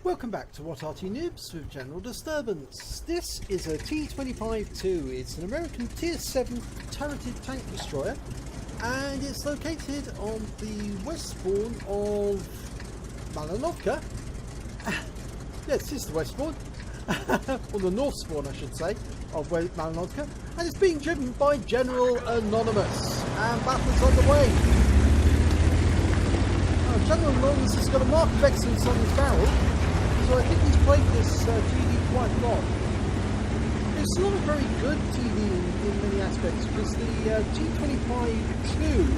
Welcome back to What Arty Noobs with General Disturbance. This is a T25-2. It's an American Tier 7 turreted tank destroyer, and it's located on the west spawn of Malinovka. Yes, this is the west spawn, or the north spawn I should say, of Malinovka, and it's being driven by General Anonymous, and battle's on the way. General Anonymous has got a mark of excellence on his barrel, so I think he's played this TV quite a lot. It's not a very good TV in many aspects, because the T25-2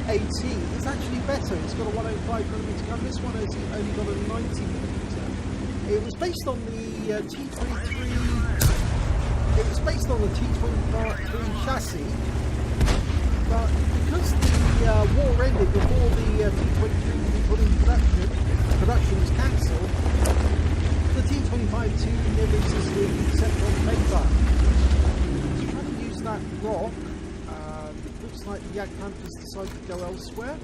AT is actually better. It's got a 105mm gun. This one has only got a 90mm. It was based on the T23. It was based on the T25 chassis, but because the war ended before the T23 could be put into production was cancelled, the T25-2 never existed except on paper. So trying to use that rock, it looks like the Yak Panthers decided to go elsewhere.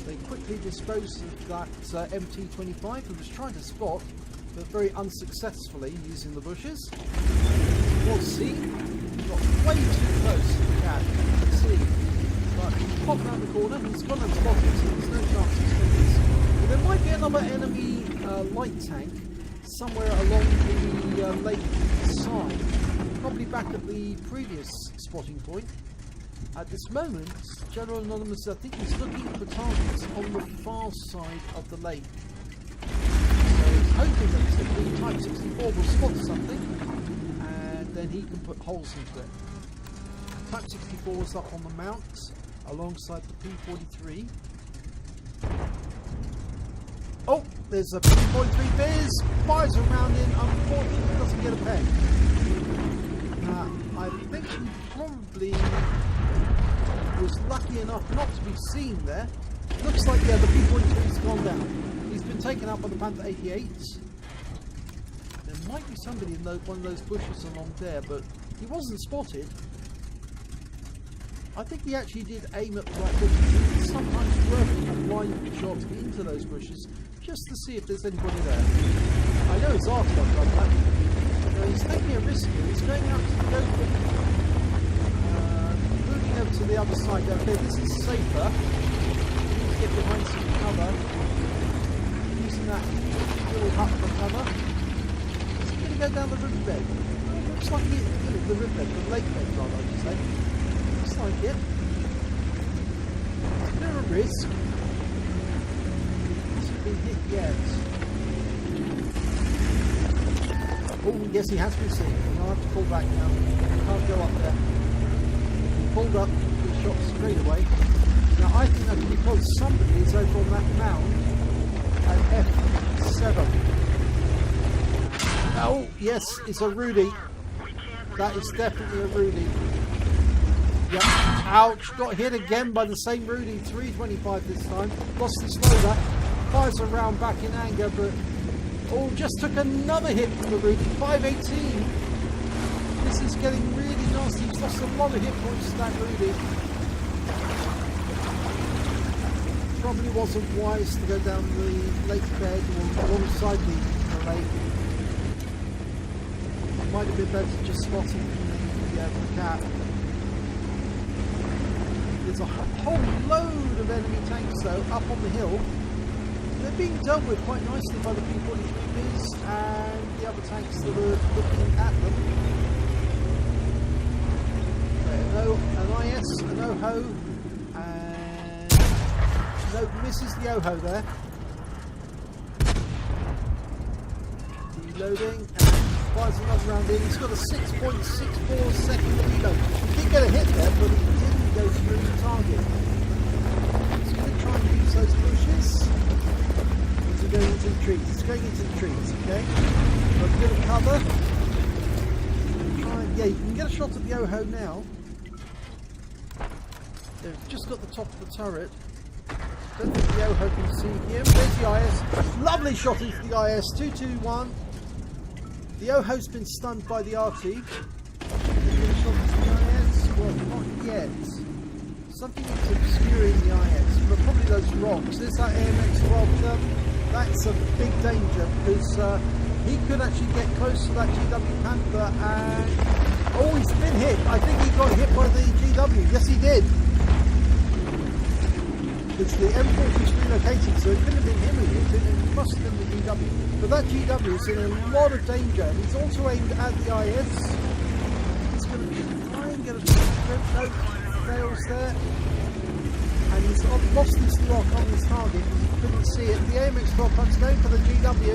They quickly disposed of that MT25 who was trying to spot, but very unsuccessfully using the bushes. We'll see. Got way too close to the cat. Let's see. But he's popped around the corner. He's gone and spotted, so there's no chance he's going to miss. But there might be another enemy light tank somewhere along the lake side. Probably back at the previous spotting point. At this moment, General Anonymous, I think he's looking for targets on the far side of the lake. So he's hoping that the Type 64 will spot something, and then he can put holes into it. Type 64 is up on the mount alongside the P43. Oh, there's a P43 Biz, fires a round in, unfortunately doesn't get a peg. I think he probably was lucky enough not to be seen there. Looks like, yeah, the P43's gone down. He's been taken out by the Panther 88s. There might be somebody in one of those bushes along there, but he wasn't spotted. I think he actually did aim at the right bushes. It's sometimes worth a blind shot into those bushes just to see if there's anybody there. I know it's Arty I've done that. He's taking a risk here. He's going out to the open. Moving over to the other side. Okay, this is safer. He needs to get behind some cover. Using that little hut for cover. Is he going to go down the riverbed? Oh, it looks like it. The riverbed, the lake bed rather, I should say. Looks like it. It's a bit of a risk. He hasn't been hit yet. Oh, yes, he has been seen. I'll have to pull back now. Can't go up there. He pulled up, he shot straight away. Now, I think that's because somebody is over on that mound at F7. Oh, yes, it's a Rudy. That is definitely a Rudy. Yep. Ouch. Got hit again by the same Rudy. 325 this time. Lost his loader. Fires a round back in anger, but... Oh, just took another hit from the Rudy. 518. This is getting really nasty. He's lost a lot of hit points to that Rudy. Probably wasn't wise to go down the lake bed or alongside the lake. Might have been better just spotting the cat. There's a whole load of enemy tanks though up on the hill. They're being dealt with quite nicely by the P43s and the other tanks that are looking at them. An IS, an OHO, and no, misses the OHO there. Reloading, and fires another round in. He's got a 6.64 second reload. He did get a hit there, but he didn't go through the target. He's going to try and use those bushes. Going into the trees. It's going into the trees, okay? Got a bit of cover. Yeah, you can get a shot at the OHO now. They've just got the top of the turret. Don't think the OHO can see him. There's the IS. Lovely shot into the IS. 2-2-1. The OHO's been stunned by the Arty. Get a shot into the IS. Well, not yet. something is obscuring the IS, but probably those rocks. There's that AMX-12. That's a big danger because he could actually get close to that GW Panther and... Oh, he's been hit. I think he got hit by the GW. Yes, he did. It's the M40 is relocating, so it couldn't have been him who hit it. It must have been the GW. But that GW is in a lot of danger, and he's also aimed at the IS. He's going to try and get a no, fails there. And he's lost his lock on his target because he couldn't see it. The AMX-12 comes going for the GW.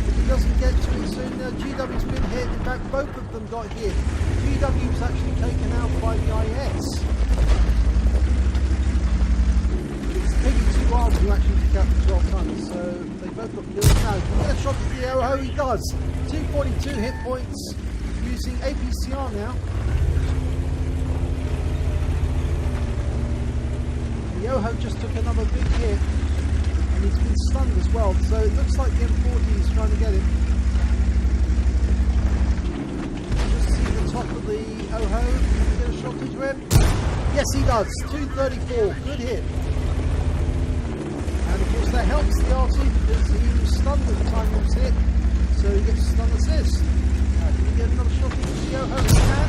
If he doesn't get to it soon, the GW's been hit. In fact, both of them got hit. The GW was actually taken out by the IS. It's KB2R who actually took out the 12 tons, so they both got killed. Now, can he get a shot at the Yoho? He does. 242 hit points using APCR now. Yoho just took another big hit and he's been stunned as well, so it looks like the M40 is trying to get him. Just see the top of the Yoho. Can he get a shot into him? Yes, he does. 234. Good hit. And of course that helps the Arty because he was stunned at the time he was hit, so he gets a stun assist. Can he get another shot into the Yoho? He can.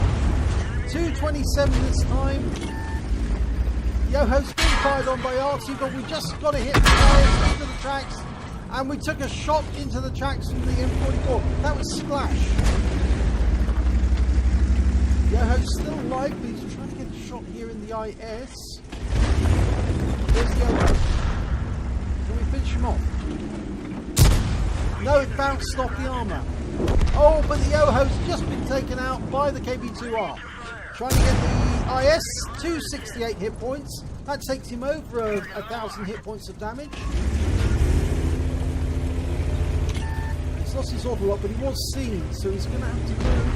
227 this time. Yoho's been fired on by Arty, but we just got to hit the tires into the tracks, and we took a shot into the tracks from the M44. That was Splash. Yoho's still alive, but he's trying to get a shot here in the IS. There's Yoho. Can we finish him off? No, it bounced off the armour. Oh, but the Yoho's just been taken out by the KB2R. Trying to get the IS, 268 hit points. That takes him over 1,000 hit points of damage. He's lost his auto lock, but he was seen, so he's going to have to move.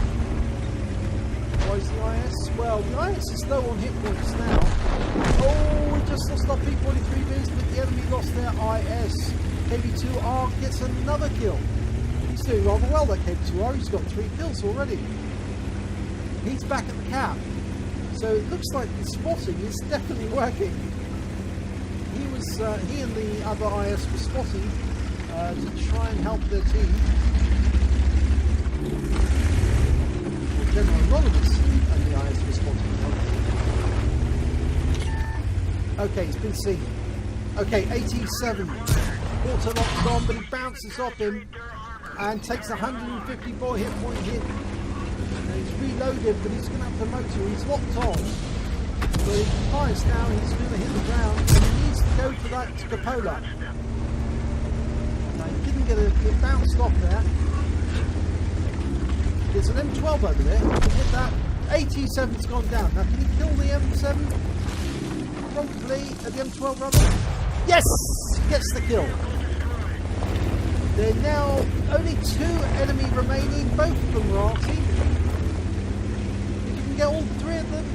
Why is the IS? Well, the IS is low on hit points now. Oh, we just lost our P43 boost, but the enemy lost their IS. KB2R gets another kill. He's doing rather well, that KB2R. He's got 3 kills already. He's back at the cap, so it looks like the spotting is definitely working. He and the other IS were spotting to try and help their team. General Anonymous and the IS were spotting. Okay, he's been seen. Okay, 87. Auto locks on, but he bounces off him and takes 154 hit point hit. He's reloaded, but he's going to have to motor. He's locked on, but he fires now. He's going to hit the ground, and he needs to go for that cupola. Now, he didn't get it bounced off there. There's an M12 over there. He can hit that. 87's gone down. Now, can he kill the M7? Probably at the M12 rubber. Yes! Gets the kill. There are now only 2 enemy remaining. Both of them are Arty. Get all 3 of them.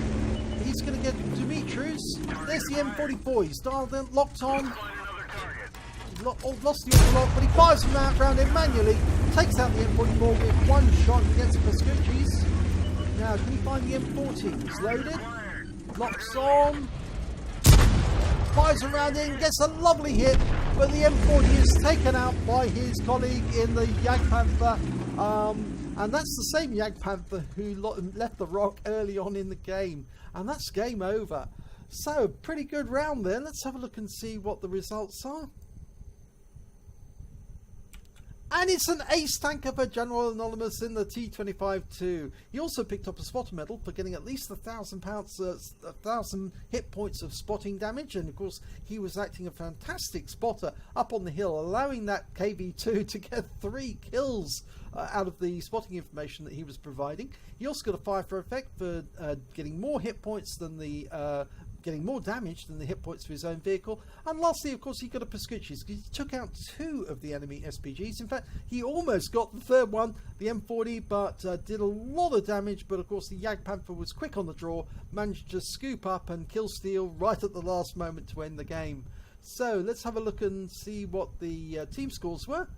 He's going to get Dimitri's. There's the M44. He's dialed in, locked on. He's lost the auto lock, but he fires from that round in manually. Takes out the M44 with 1 shot against Pascucci's. Now, can he find the M40? He's loaded. Locks on. Fires around in, gets a lovely hit, but the M40 is taken out by his colleague in the Jagdpanther. And that's the same Jagdpanther who left the rock early on in the game. And that's game over. So, pretty good round there. Let's have a look and see what the results are. And it's an ace tanker for General Anonymous in the T25-2. He also picked up a spotter medal for getting at least 1,000 hit points of spotting damage. And of course, he was acting a fantastic spotter up on the hill, allowing that KV2 to get 3 kills out of the spotting information that he was providing. He also got a fire for effect for getting more hit points than the getting more damage than the hit points for his own vehicle. And lastly, of course, he got a Pascucci. He took out 2 of the enemy SPGs. In fact, he almost got the 3rd one, the M40, but did a lot of damage. But of course, the Jagdpanther was quick on the draw, managed to scoop up and kill steal right at the last moment to end the game. So let's have a look and see what the team scores were.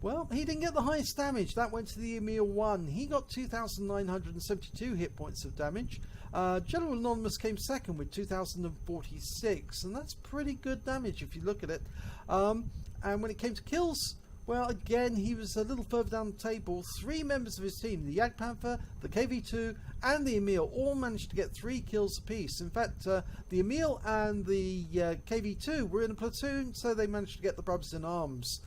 Well, he didn't get the highest damage. That went to the Emil 1. He got 2,972 hit points of damage. General Anonymous came second with 2,046, and that's pretty good damage if you look at it. And when it came to kills, well, again, he was a little further down the table. 3 members of his team, the Jagdpanther, the KV2, and the Emil, all managed to get 3 kills apiece. In fact, the Emil and the KV2 were in a platoon, so they managed to get the brothers in arms.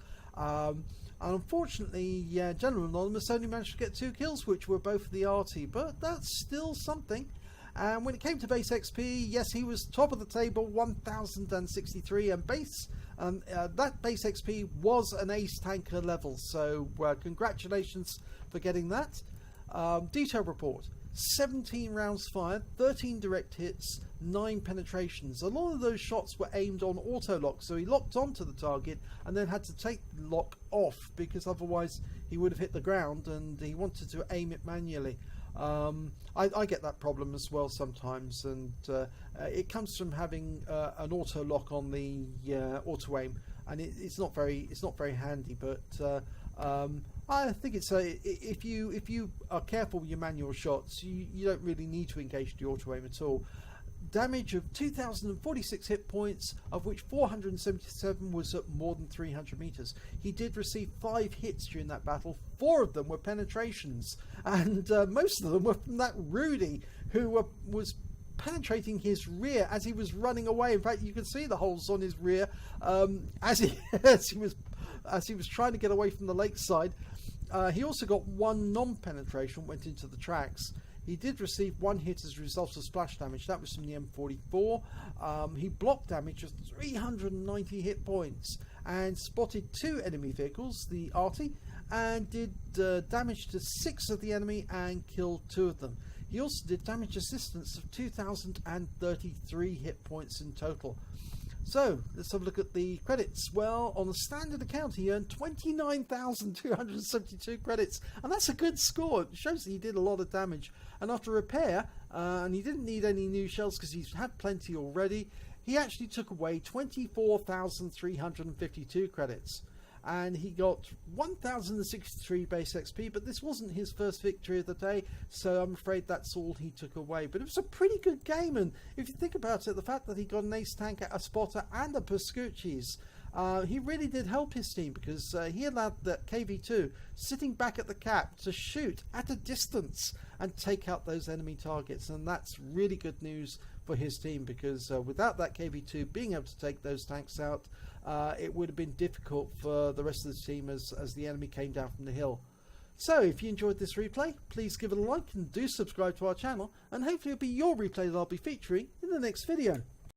And unfortunately, General Anonymous only managed to get 2 kills, which were both the Arty, but that's still something. And when it came to base XP, yes, he was top of the table, 1,063, and that base XP was an ace tanker level, so congratulations for getting that. Detail report: 17 rounds fired, 13 direct hits, 9 penetrations. A lot of those shots were aimed on auto lock, so he locked onto the target and then had to take the lock off, because otherwise he would have hit the ground, and he wanted to aim it manually. I get that problem as well sometimes, and it comes from having an auto lock on the auto aim, and it's not very handy. But I think it's if you are careful with your manual shots, you don't really need to engage the auto aim at all. Damage of 2,046 hit points, of which 477 was at more than 300 meters. He did receive 5 hits during that battle. 4 of them were penetrations, and most of them were from that Rudy, who was penetrating his rear as he was running away. In fact, you can see the holes on his rear as he was trying to get away from the lakeside. He also got 1 non-penetration, went into the tracks. He did receive 1 hit as a result of splash damage. That was from the M44. He blocked damage of 390 hit points and spotted 2 enemy vehicles, the Arty, and did damage to 6 of the enemy and killed 2 of them. He also did damage assistance of 2,033 hit points in total. So let's have a look at the credits. Well, on a standard account, he earned 29,272 credits, and that's a good score. It shows that he did a lot of damage. And after repair, and he didn't need any new shells because he's had plenty already, he actually took away 24,352 credits. And he got 1,063 base XP, but this wasn't his first victory of the day, so I'm afraid that's all he took away. But it was a pretty good game, and if you think about it, the fact that he got an ace tanker, a spotter, and a Pascucci's, he really did help his team, because he allowed that KV2 sitting back at the cap to shoot at a distance and take out those enemy targets, and that's really good news for his team, because without that KV2 being able to take those tanks out, it would have been difficult for the rest of the team as the enemy came down from the hill. So if you enjoyed this replay, please give it a like and do subscribe to our channel, and hopefully it'll be your replay that I'll be featuring in the next video.